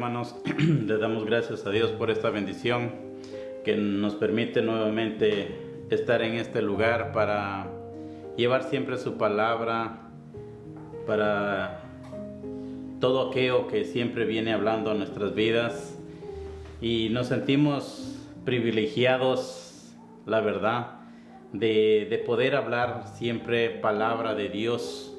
hermanos. Le damos gracias a Dios por esta bendición que nos permite nuevamente estar en este lugar para llevar siempre su palabra, para todo aquello que siempre viene hablando a nuestras vidas. Y nos sentimos privilegiados, la verdad, de poder hablar siempre palabra de Dios,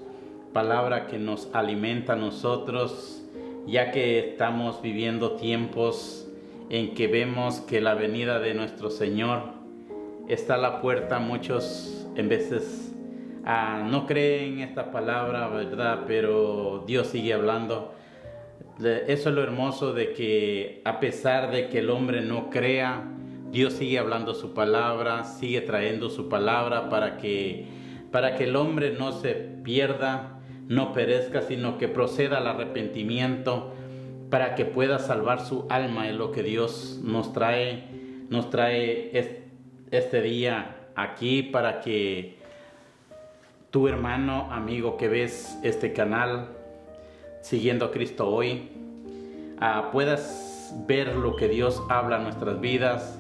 palabra que nos alimenta a nosotros, ya que estamos viviendo tiempos en que vemos que la venida de nuestro Señor está a la puerta. Muchos en veces no creen esta palabra, ¿verdad? Pero Dios sigue hablando. Eso es lo hermoso, de que a pesar de que el hombre no crea, Dios sigue hablando su palabra, sigue trayendo su palabra para que el hombre no se pierda, no perezca, sino que proceda al arrepentimiento para que pueda salvar su alma. Es lo que Dios nos trae este día aquí, para que tu hermano, amigo que ves este canal, Siguiendo a Cristo Hoy, puedas ver lo que Dios habla en nuestras vidas,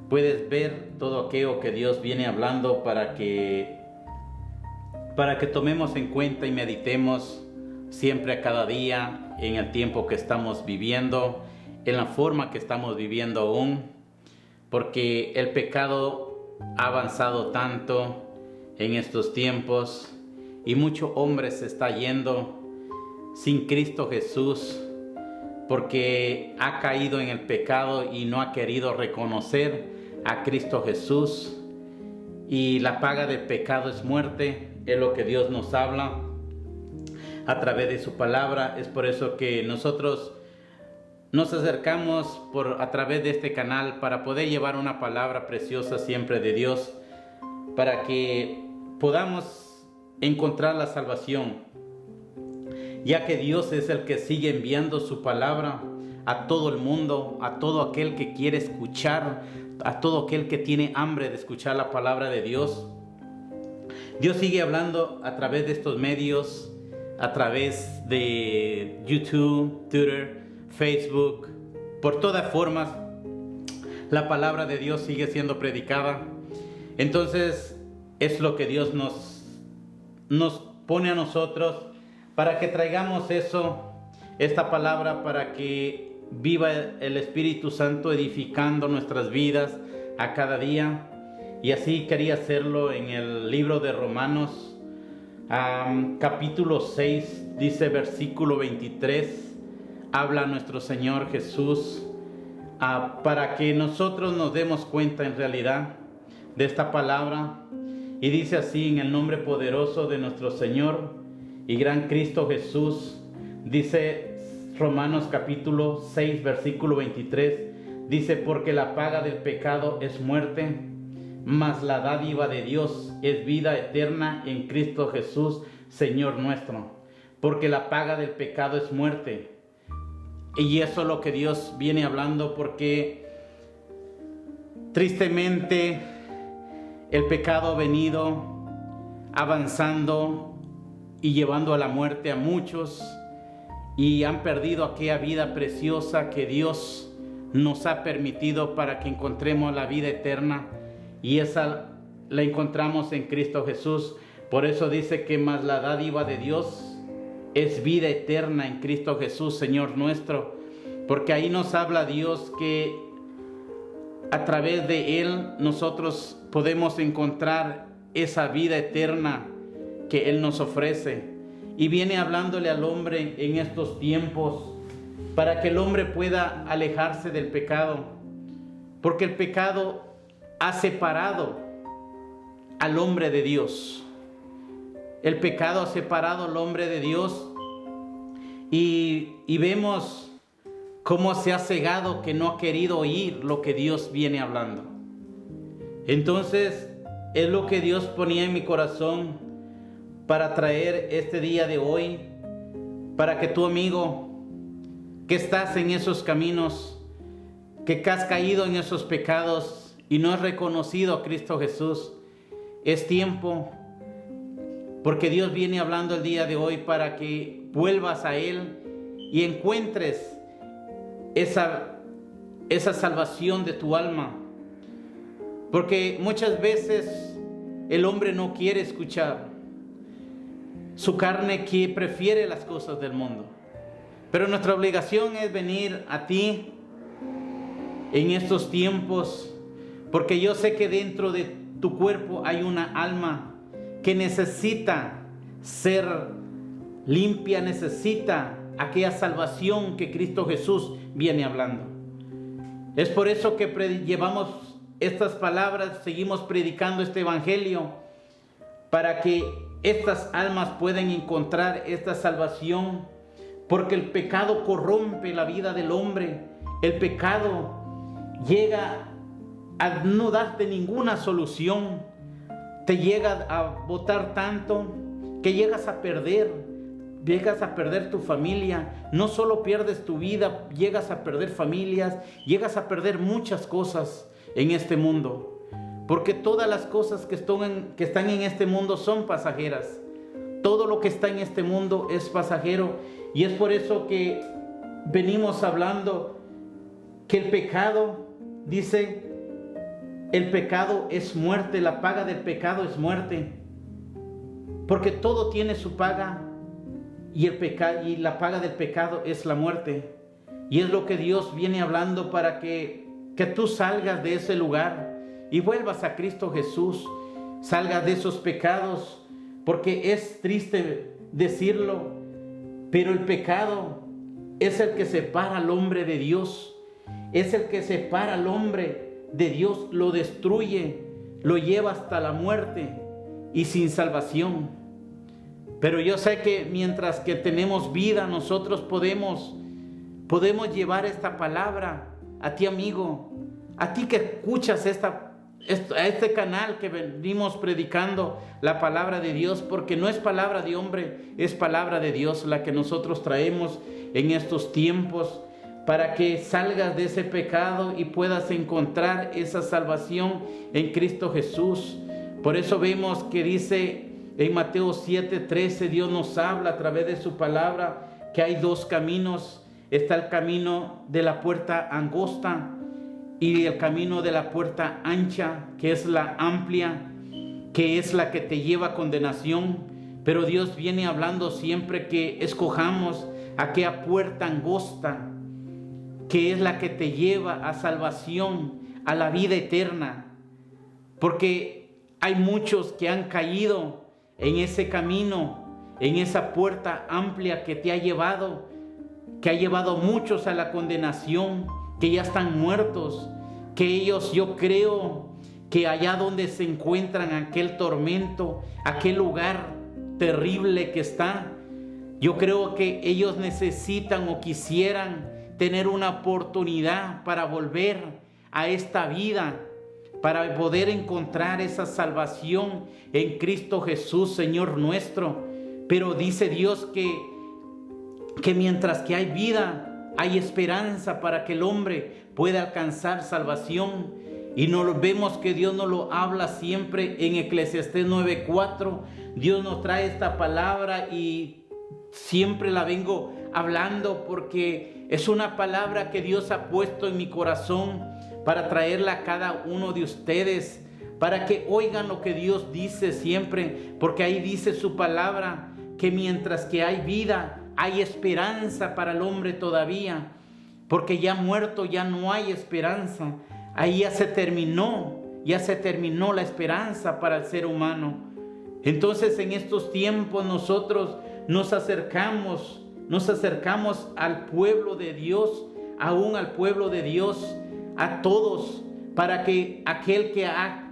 puedes ver todo aquello que Dios viene hablando para que tomemos en cuenta y meditemos siempre, a cada día, en el tiempo que estamos viviendo, en la forma que estamos viviendo aún, porque el pecado ha avanzado tanto en estos tiempos y mucho hombre se está yendo sin Cristo Jesús, porque ha caído en el pecado y no ha querido reconocer a Cristo Jesús. Y la paga del pecado es muerte, es lo que Dios nos habla a través de su palabra. Es por eso que nosotros nos acercamos a través de este canal para poder llevar una palabra preciosa siempre de Dios, para que podamos encontrar la salvación, ya que Dios es el que sigue enviando su palabra a todo el mundo, a todo aquel que quiere escuchar, a todo aquel que tiene hambre de escuchar la palabra de Dios. Dios sigue hablando a través de estos medios, a través de YouTube, Twitter, Facebook, por todas formas. La palabra de Dios sigue siendo predicada. Entonces es lo que Dios nos pone a nosotros, para que traigamos esta palabra, para que viva el Espíritu Santo edificando nuestras vidas a cada día. Y así quería hacerlo en el libro de Romanos, capítulo 6, dice versículo 23, habla nuestro Señor Jesús, para que nosotros nos demos cuenta en realidad de esta palabra. Y dice así: en el nombre poderoso de nuestro Señor y gran Cristo Jesús, dice Romanos capítulo 6, versículo 23, dice: porque la paga del pecado es muerte, mas la dádiva de Dios es vida eterna en Cristo Jesús, Señor nuestro. Porque la paga del pecado es muerte. Y eso es lo que Dios viene hablando, porque tristemente el pecado ha venido avanzando y llevando a la muerte a muchos, y han perdido aquella vida preciosa que Dios nos ha permitido para que encontremos la vida eterna, y esa la encontramos en Cristo Jesús. Por eso dice que más la dádiva de Dios es vida eterna en Cristo Jesús, Señor nuestro, porque ahí nos habla Dios que a través de Él nosotros podemos encontrar esa vida eterna que Él nos ofrece. Y viene hablándole al hombre en estos tiempos para que el hombre pueda alejarse del pecado, porque el pecado ha separado al hombre de Dios. El pecado ha separado al hombre de Dios, y vemos cómo se ha cegado, que no ha querido oír lo que Dios viene hablando. Entonces es lo que Dios ponía en mi corazón para traer este día de hoy, para que tu amigo que estás en esos caminos, que has caído en esos pecados y no has reconocido a Cristo Jesús, es tiempo, porque Dios viene hablando el día de hoy para que vuelvas a Él y encuentres esa salvación de tu alma. Porque muchas veces el hombre no quiere escuchar. Su carne que prefiere las cosas del mundo. Pero nuestra obligación es venir a ti en estos tiempos, porque yo sé que dentro de tu cuerpo hay una alma que necesita ser limpia, necesita aquella salvación que Cristo Jesús viene hablando. Es por eso que llevamos estas palabras, seguimos predicando este evangelio, para que estas almas puedan encontrar esta salvación, porque el pecado corrompe la vida del hombre. El pecado llega a no darte ninguna solución, te llega a botar tanto que llegas a perder tu familia. No solo pierdes tu vida, llegas a perder familias, llegas a perder muchas cosas en este mundo. Porque todas las cosas que están en este mundo son pasajeras. Todo lo que está en este mundo es pasajero. Y es por eso que venimos hablando que el pecado, dice, el pecado es muerte, la paga del pecado es muerte. Porque todo tiene su paga y la paga del pecado es la muerte. Y es lo que Dios viene hablando para que tú salgas de ese lugar y vuelvas a Cristo Jesús, salgas de esos pecados, porque es triste decirlo, pero el pecado es el que separa al hombre de Dios, es el que separa al hombre de Dios, lo destruye, lo lleva hasta la muerte y sin salvación. Pero yo sé que mientras que tenemos vida, nosotros podemos llevar esta palabra a ti, amigo, a ti que escuchas a este canal que venimos predicando la palabra de Dios, porque no es palabra de hombre, es palabra de Dios la que nosotros traemos en estos tiempos, para que salgas de ese pecado y puedas encontrar esa salvación en Cristo Jesús. Por eso vemos que dice en Mateo 7:13, Dios nos habla a través de su palabra que hay dos caminos. Está el camino de la puerta angosta y el camino de la puerta ancha, que es la amplia, que es la que te lleva a condenación. Pero Dios viene hablando siempre que escojamos aquella puerta angosta, que es la que te lleva a salvación, a la vida eterna. Porque hay muchos que han caído en ese camino, en esa puerta amplia que te ha llevado, que ha llevado a muchos a la condenación, que ya están muertos, que ellos, yo creo que allá donde se encuentran, aquel tormento, aquel lugar terrible que está, yo creo que ellos necesitan o quisieran tener una oportunidad para volver a esta vida, para poder encontrar esa salvación en Cristo Jesús, Señor nuestro. Pero dice Dios que mientras que hay vida, hay esperanza para que el hombre pueda alcanzar salvación. Y nos vemos que Dios nos lo habla siempre en Eclesiastés 9:4. Dios nos trae esta palabra y siempre la vengo hablando porque es una palabra que Dios ha puesto en mi corazón para traerla a cada uno de ustedes, para que oigan lo que Dios dice siempre, porque ahí dice su palabra que mientras que hay vida, hay esperanza para el hombre todavía, porque ya muerto ya no hay esperanza. Ahí ya se terminó la esperanza para el ser humano. Entonces en estos tiempos nosotros nos acercamos al pueblo de Dios, aún al pueblo de Dios, a todos, para que aquel que ha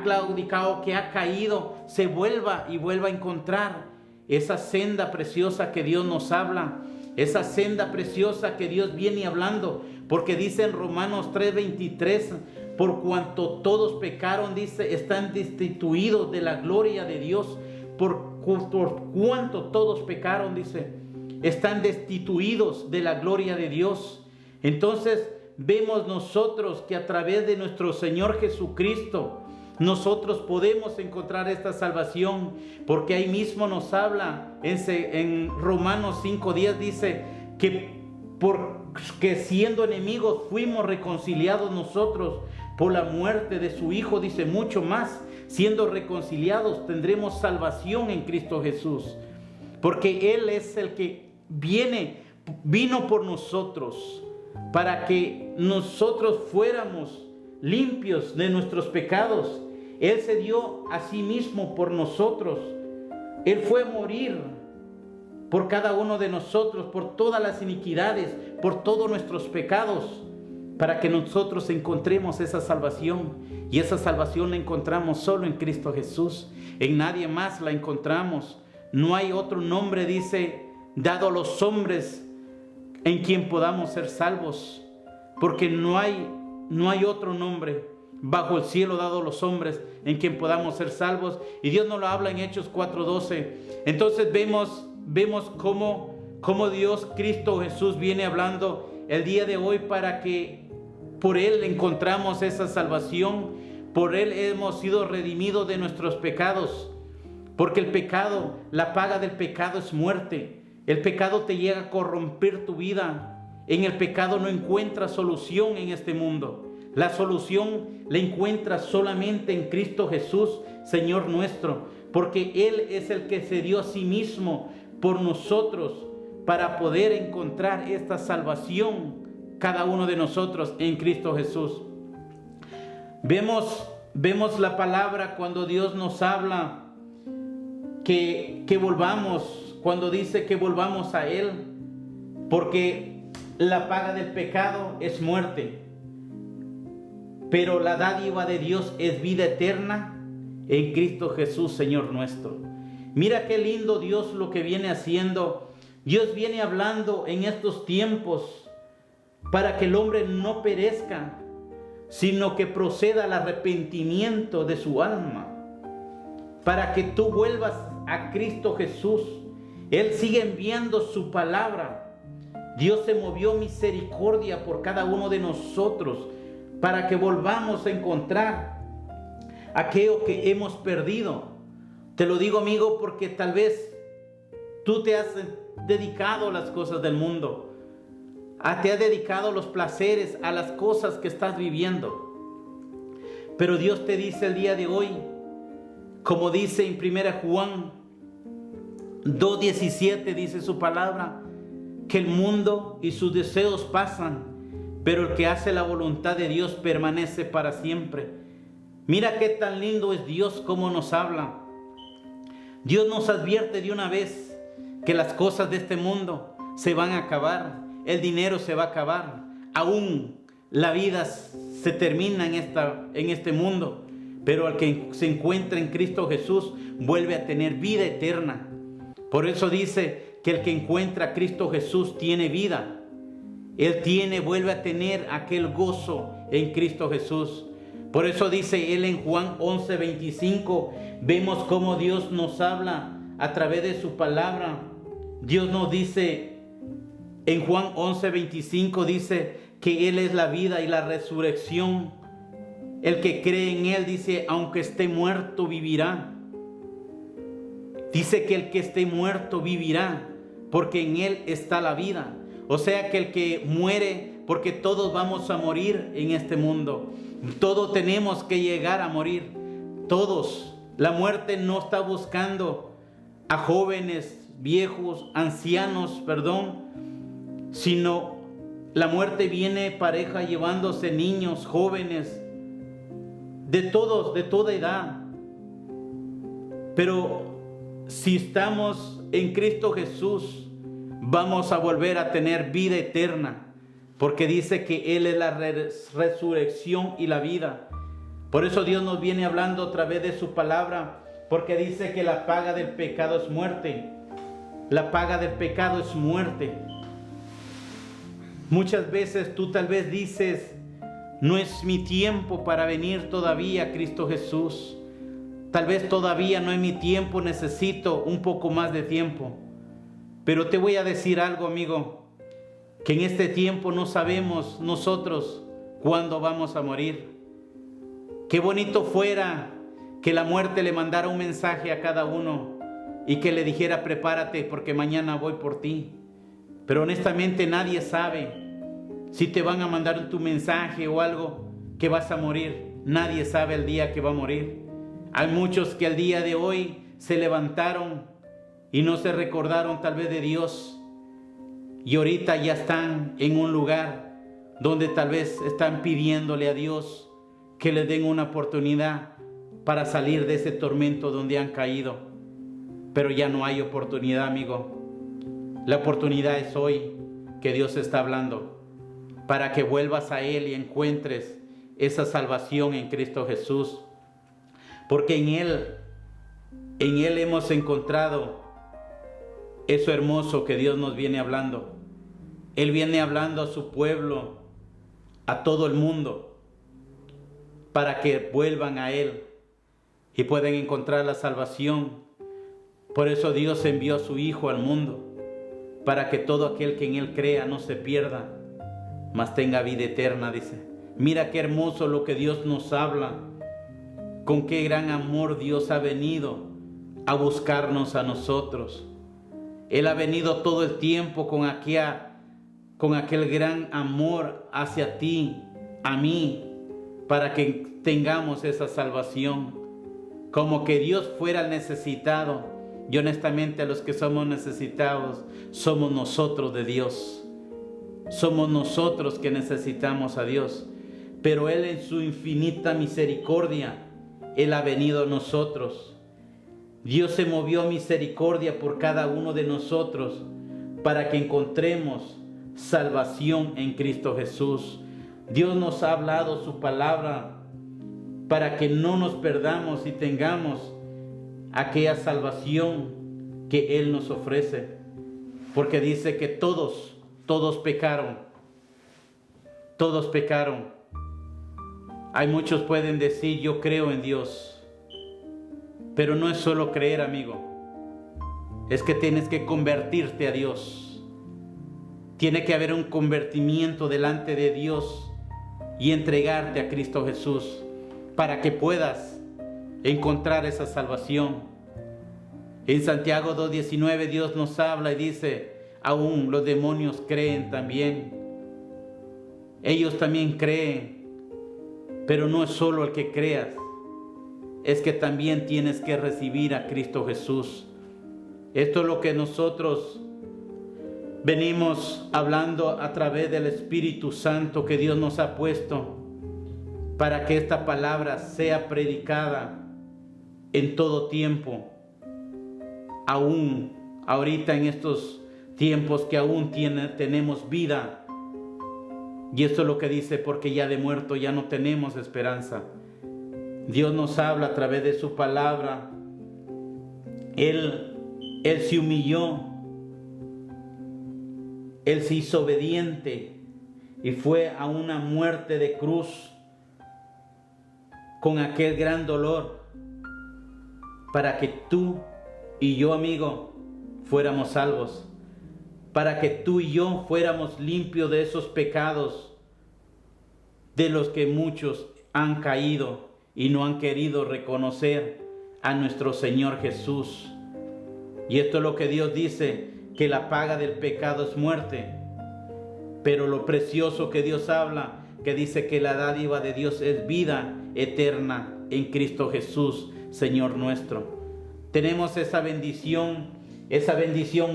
claudicado, que ha caído, se vuelva a encontrar esa senda preciosa que Dios nos habla, esa senda preciosa que Dios viene hablando, porque dice en Romanos 3:23, por cuanto todos pecaron, dice, están destituidos de la gloria de Dios. Por cuanto todos pecaron, dice, están destituidos de la gloria de Dios. Entonces vemos nosotros que a través de nuestro Señor Jesucristo nosotros podemos encontrar esta salvación, porque ahí mismo nos habla en Romanos 5:10, dice que por que siendo enemigos fuimos reconciliados nosotros por la muerte de su Hijo, dice mucho más, siendo reconciliados tendremos salvación en Cristo Jesús, porque Él es el que vino por nosotros para que nosotros fuéramos limpios de nuestros pecados. Él se dio a sí mismo por nosotros. Él fue a morir por cada uno de nosotros, por todas las iniquidades, por todos nuestros pecados, para que nosotros encontremos esa salvación. Y esa salvación la encontramos solo en Cristo Jesús. En nadie más la encontramos. No hay otro nombre, dice, dado a los hombres en quien podamos ser salvos, porque no hay otro nombre bajo el cielo dado a los hombres en quien podamos ser salvos. Y Dios nos lo habla en Hechos 4:12. Entonces vemos cómo Dios, Cristo Jesús, viene hablando el día de hoy para que por Él encontramos esa salvación. Por Él hemos sido redimidos de nuestros pecados, porque el pecado, la paga del pecado es muerte. El pecado te llega a corromper tu vida. En el pecado no encuentras solución en este mundo. La solución la encuentras solamente en Cristo Jesús, Señor nuestro, porque Él es el que se dio a sí mismo por nosotros para poder encontrar esta salvación, cada uno de nosotros en Cristo Jesús. Vemos la palabra cuando Dios nos habla que volvamos, cuando dice que volvamos a Él, porque la paga del pecado es muerte, pero la dádiva de Dios es vida eterna en Cristo Jesús, Señor nuestro. Mira qué lindo Dios lo que viene haciendo. Dios viene hablando en estos tiempos para que el hombre no perezca, sino que proceda al arrepentimiento de su alma, para que tú vuelvas a Cristo Jesús. Él sigue enviando su palabra. Dios se movió misericordia por cada uno de nosotros para que volvamos a encontrar aquello que hemos perdido. Te lo digo, amigo, porque tal vez tú te has dedicado a las cosas del mundo, te has dedicado a los placeres, a las cosas que estás viviendo. Pero Dios te dice el día de hoy, como dice en 1 Juan 2:17, dice su palabra, que el mundo y sus deseos pasan, pero el que hace la voluntad de Dios permanece para siempre. Mira qué tan lindo es Dios, cómo nos habla. Dios nos advierte de una vez que las cosas de este mundo se van a acabar, el dinero se va a acabar, aún la vida se termina en este mundo, pero el que se encuentra en Cristo Jesús vuelve a tener vida eterna. Por eso dice que el que encuentra a Cristo Jesús tiene vida. Vuelve a tener aquel gozo en Cristo Jesús. Por eso dice Él en Juan 11:25, vemos cómo Dios nos habla a través de su palabra. Dios nos dice en Juan 11:25, dice que Él es la vida y la resurrección. El que cree en Él, dice, aunque esté muerto, vivirá. Dice que el que esté muerto vivirá, porque en Él está la vida. O sea que el que muere, porque todos vamos a morir en este mundo. Todos tenemos que llegar a morir. Todos. La muerte no está buscando a jóvenes, viejos, ancianos, sino la muerte viene pareja llevándose niños, jóvenes, de todos, de toda edad. Pero si estamos en Cristo Jesús, vamos a volver a tener vida eterna, porque dice que Él es la resurrección y la vida. Por eso Dios nos viene hablando a través de su palabra, porque dice que la paga del pecado es muerte. La paga del pecado es muerte. Muchas veces tú tal vez dices, no es mi tiempo para venir todavía a Cristo Jesús. Tal vez todavía no es mi tiempo, necesito un poco más de tiempo. Pero te voy a decir algo, amigo, que en este tiempo no sabemos nosotros cuándo vamos a morir. Qué bonito fuera que la muerte le mandara un mensaje a cada uno y que le dijera, prepárate porque mañana voy por ti. Pero honestamente nadie sabe. si te van a mandar tu mensaje o algo, que vas a morir. Nadie sabe el día que va a morir. Hay muchos que al día de hoy se levantaron y no se recordaron tal vez de Dios. Y ahorita ya están en un lugar donde tal vez están pidiéndole a Dios que les den una oportunidad para salir de ese tormento donde han caído. Pero ya no hay oportunidad, amigo. La oportunidad es hoy que Dios está hablando, para que vuelvas a Él y encuentres esa salvación en Cristo Jesús. Porque en Él hemos encontrado eso hermoso que Dios nos viene hablando. Él viene hablando a su pueblo, a todo el mundo, para que vuelvan a Él y puedan encontrar la salvación. Por eso Dios envió a su Hijo al mundo, para que todo aquel que en Él crea no se pierda, mas tenga vida eterna, dice. Mira qué hermoso lo que Dios nos habla, con qué gran amor Dios ha venido a buscarnos a nosotros. Él ha venido todo el tiempo con aquel gran amor hacia ti, a mí, para que tengamos esa salvación. Como que Dios fuera el necesitado. Y honestamente los que somos necesitados somos nosotros de Dios. Somos nosotros que necesitamos a Dios. Pero Él en su infinita misericordia, Él ha venido a nosotros. Dios se movió a misericordia por cada uno de nosotros para que encontremos salvación en Cristo Jesús. Dios nos ha hablado su palabra para que no nos perdamos y tengamos aquella salvación que Él nos ofrece. Porque dice que todos pecaron. Todos pecaron. Hay muchos pueden decir, yo creo en Dios. Pero no es solo creer, amigo. Es que tienes que convertirte a Dios. Tiene que haber un convertimiento delante de Dios y entregarte a Cristo Jesús para que puedas encontrar esa salvación. En Santiago 2:19 Dios nos habla y dice, aún los demonios creen también. Ellos también creen, pero no es solo el que creas, es que también tienes que recibir a Cristo Jesús. Esto es lo que nosotros venimos hablando a través del Espíritu Santo que Dios nos ha puesto para que esta palabra sea predicada en todo tiempo, aún ahorita en estos tiempos que aún tenemos vida. Y esto es lo que dice, porque ya de muerto ya no tenemos esperanza. Dios nos habla a través de su palabra. Él se humilló, Él se hizo obediente y fue a una muerte de cruz con aquel gran dolor para que tú y yo, amigo, fuéramos salvos, para que tú y yo fuéramos limpios de esos pecados de los que muchos han caído y no han querido reconocer a nuestro Señor Jesús. Y esto es lo que Dios dice, que la paga del pecado es muerte. Pero lo precioso que Dios habla, que dice que la dádiva de Dios es vida eterna en Cristo Jesús, Señor nuestro. Tenemos esa bendición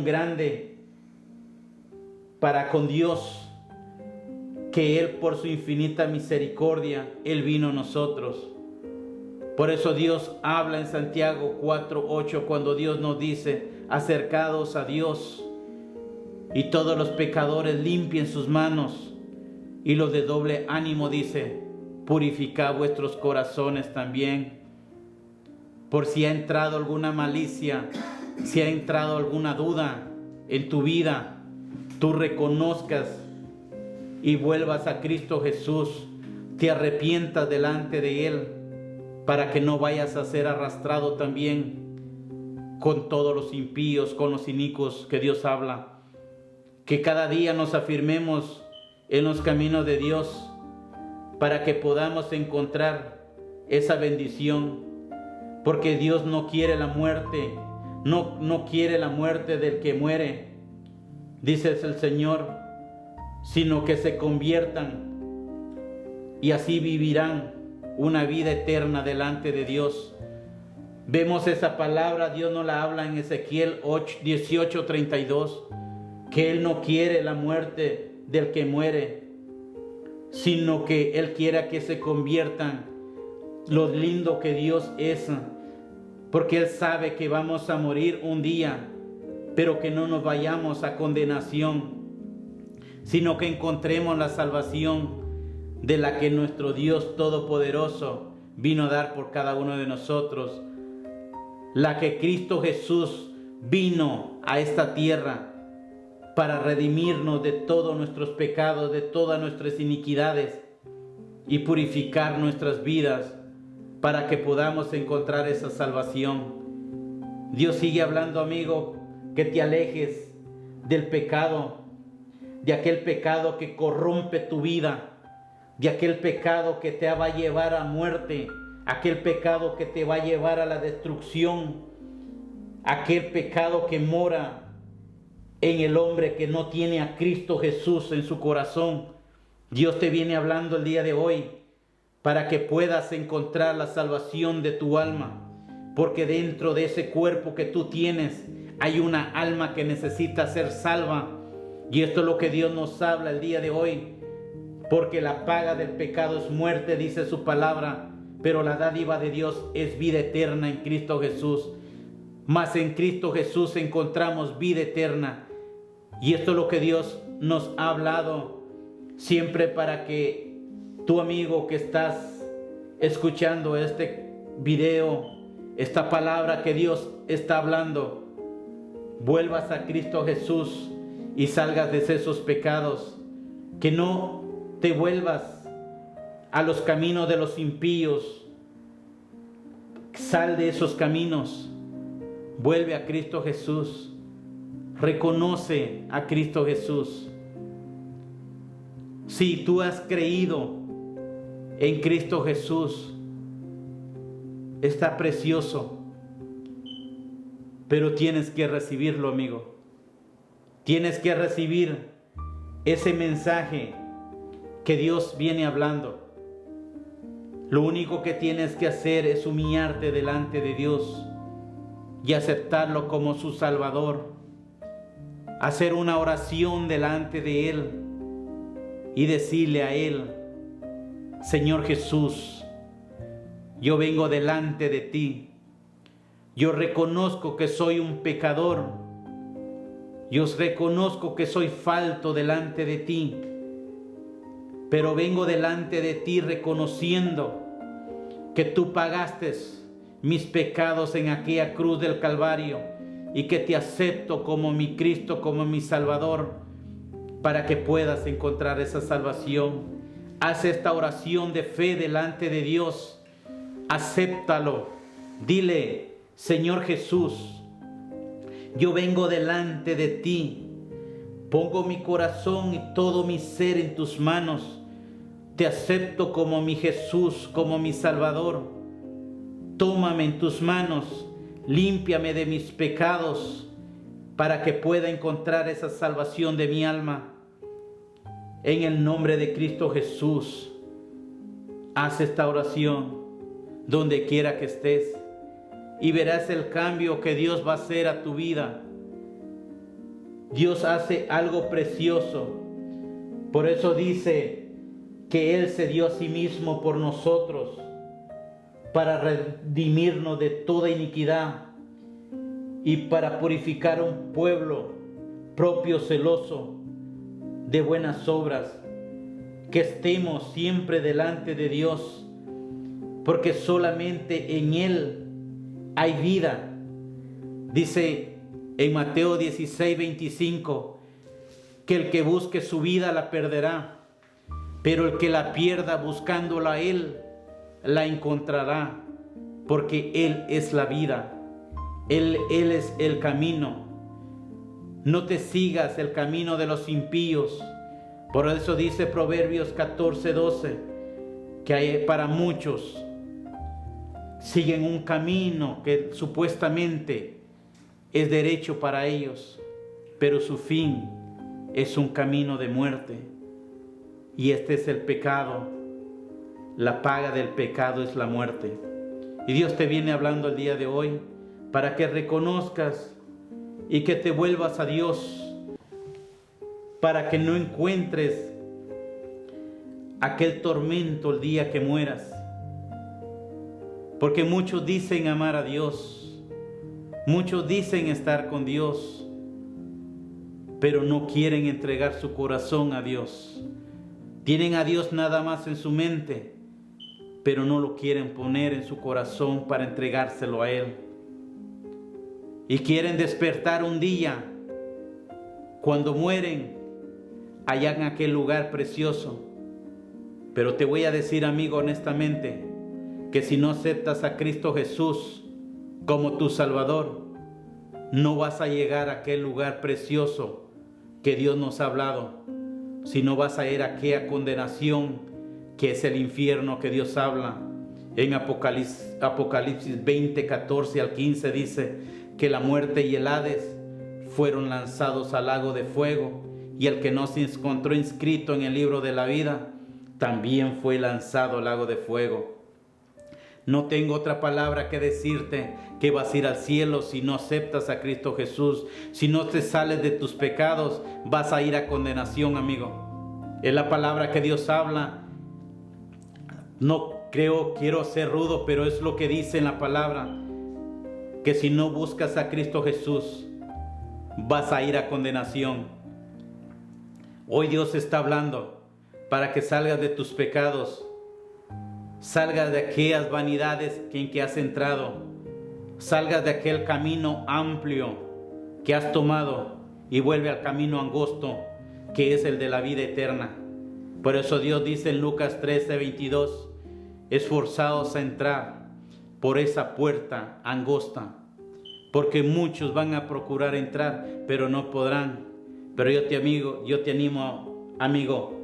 grande para con Dios, que Él por su infinita misericordia, Él vino a nosotros. Por eso Dios habla en Santiago 4:8 cuando Dios nos dice, acercados a Dios y todos los pecadores limpien sus manos, y los de doble ánimo dice, purificad vuestros corazones también. Por si ha entrado alguna malicia, si ha entrado alguna duda en tu vida, tú reconozcas y vuelvas a Cristo Jesús, te arrepientas delante de Él, para que no vayas a ser arrastrado también con todos los impíos, con los inicuos que Dios habla. Que cada día nos afirmemos en los caminos de Dios para que podamos encontrar esa bendición, porque Dios no quiere la muerte, no quiere la muerte del que muere. Dice el Señor sino que se conviertan y así vivirán una vida eterna delante de Dios. Vemos esa palabra, Dios nos la habla en Ezequiel 18:32, que Él no quiere la muerte del que muere, sino que Él quiere que se conviertan. Lo lindo que Dios es, porque Él sabe que vamos a morir un día, pero que no nos vayamos a condenación, sino que encontremos la salvación de la que nuestro Dios Todopoderoso vino a dar por cada uno de nosotros, la que Cristo Jesús vino a esta tierra para redimirnos de todos nuestros pecados, de todas nuestras iniquidades y purificar nuestras vidas para que podamos encontrar esa salvación. Dios sigue hablando, amigo, que te alejes del pecado, de aquel pecado que corrompe tu vida, de aquel pecado que te va a llevar a muerte, aquel pecado que te va a llevar a la destrucción, aquel pecado que mora en el hombre que no tiene a Cristo Jesús en su corazón. Dios te viene hablando el día de hoy para que puedas encontrar la salvación de tu alma, porque dentro de ese cuerpo que tú tienes hay una alma que necesita ser salva, y esto es lo que Dios nos habla el día de hoy, porque la paga del pecado es muerte, dice su palabra, pero la dádiva de Dios es vida eterna en Cristo Jesús. Mas en Cristo Jesús encontramos vida eterna, y esto es lo que Dios nos ha hablado siempre para que tu amigo que estás escuchando este video, esta palabra que Dios está hablando, vuelvas a Cristo Jesús y salgas de esos pecados, que no te vuelvas a los caminos de los impíos. Sal de esos caminos, vuelve a Cristo Jesús, reconoce a Cristo Jesús. Si tú has creído en Cristo Jesús, está precioso, pero tienes que recibirlo, amigo. Tienes que recibir ese mensaje que Dios viene hablando. Lo único que tienes que hacer es humillarte delante de Dios y aceptarlo como su Salvador. Hacer una oración delante de Él y decirle a Él: Señor Jesús, yo vengo delante de ti. Yo reconozco que soy un pecador. Yo reconozco que soy falto delante de ti. Pero vengo delante de ti reconociendo que tú pagaste mis pecados en aquella cruz del Calvario y que te acepto como mi Cristo, como mi Salvador, para que puedas encontrar esa salvación. Haz esta oración de fe delante de Dios. Acéptalo. Dile: Señor Jesús, yo vengo delante de ti. Pongo mi corazón y todo mi ser en tus manos. Te acepto como mi Jesús, como mi Salvador. Tómame en tus manos, límpiame de mis pecados, para que pueda encontrar esa salvación de mi alma. En el nombre de Cristo Jesús, haz esta oración donde quiera que estés y verás el cambio que Dios va a hacer a tu vida. Dios hace algo precioso. Por eso dice que Él se dio a sí mismo por nosotros, para redimirnos de toda iniquidad y para purificar un pueblo propio, celoso de buenas obras, que estemos siempre delante de Dios, porque solamente en Él hay vida. Dice en Mateo 16:25 que el que busque su vida la perderá, pero el que la pierda buscándola a Él la encontrará, porque Él es la vida. Él es el camino. No te sigas el camino de los impíos. Por eso dice Proverbios 14:12 que hay para muchos siguen un camino que supuestamente es derecho para ellos, pero su fin es un camino de muerte. Y este es el pecado. La paga del pecado es la muerte. Y Dios te viene hablando el día de hoy para que reconozcas y que te vuelvas a Dios, para que no encuentres aquel tormento el día que mueras. Porque muchos dicen amar a Dios, muchos dicen estar con Dios, pero no quieren entregar su corazón a Dios. Tienen a Dios nada más en su mente, pero no lo quieren poner en su corazón para entregárselo a Él. Y quieren despertar un día, cuando mueren, allá en aquel lugar precioso. Pero te voy a decir, amigo, honestamente, que si no aceptas a Cristo Jesús como tu Salvador, no vas a llegar a aquel lugar precioso que Dios nos ha hablado, sino vas a ir a aquella condenación que es el infierno que Dios habla. En Apocalipsis 20, 14 al 15 dice que la muerte y el Hades fueron lanzados al lago de fuego, y el que no se encontró inscrito en el libro de la vida también fue lanzado al lago de fuego. No tengo otra palabra que decirte que vas a ir al cielo si no aceptas a Cristo Jesús. Si no te sales de tus pecados, vas a ir a condenación, amigo. Es la palabra que Dios habla. No quiero ser rudo, pero es lo que dice en la palabra, que si no buscas a Cristo Jesús, vas a ir a condenación. Hoy Dios está hablando para que salgas de tus pecados, salgas de aquellas vanidades en que has entrado, salgas de aquel camino amplio que has tomado y vuelve al camino angosto, que es el de la vida eterna. Por eso Dios dice en Lucas 13, 22, esforzaos a entrar por esa puerta angosta, porque muchos van a procurar entrar, pero no podrán. Pero yo te animo, amigo,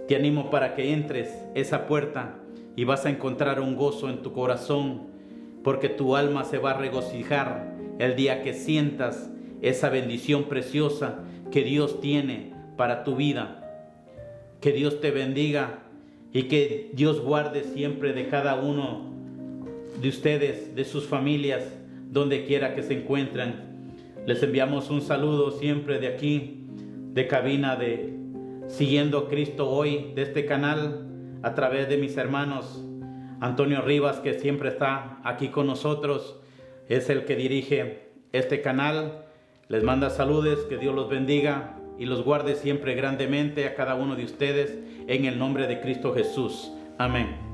te animo para que entres esa puerta y vas a encontrar un gozo en tu corazón, porque tu alma se va a regocijar el día que sientas esa bendición preciosa que Dios tiene para tu vida. Que Dios te bendiga y que Dios guarde siempre de cada uno de ustedes, de sus familias, donde quiera que se encuentren. Les enviamos un saludo siempre de aquí, de cabina de Siguiendo a Cristo Hoy, de este canal, a través de mis hermanos. Antonio Rivas, que siempre está aquí con nosotros, es el que dirige este canal. Les manda saludos, que Dios los bendiga y los guarde siempre grandemente a cada uno de ustedes, en el nombre de Cristo Jesús. Amén.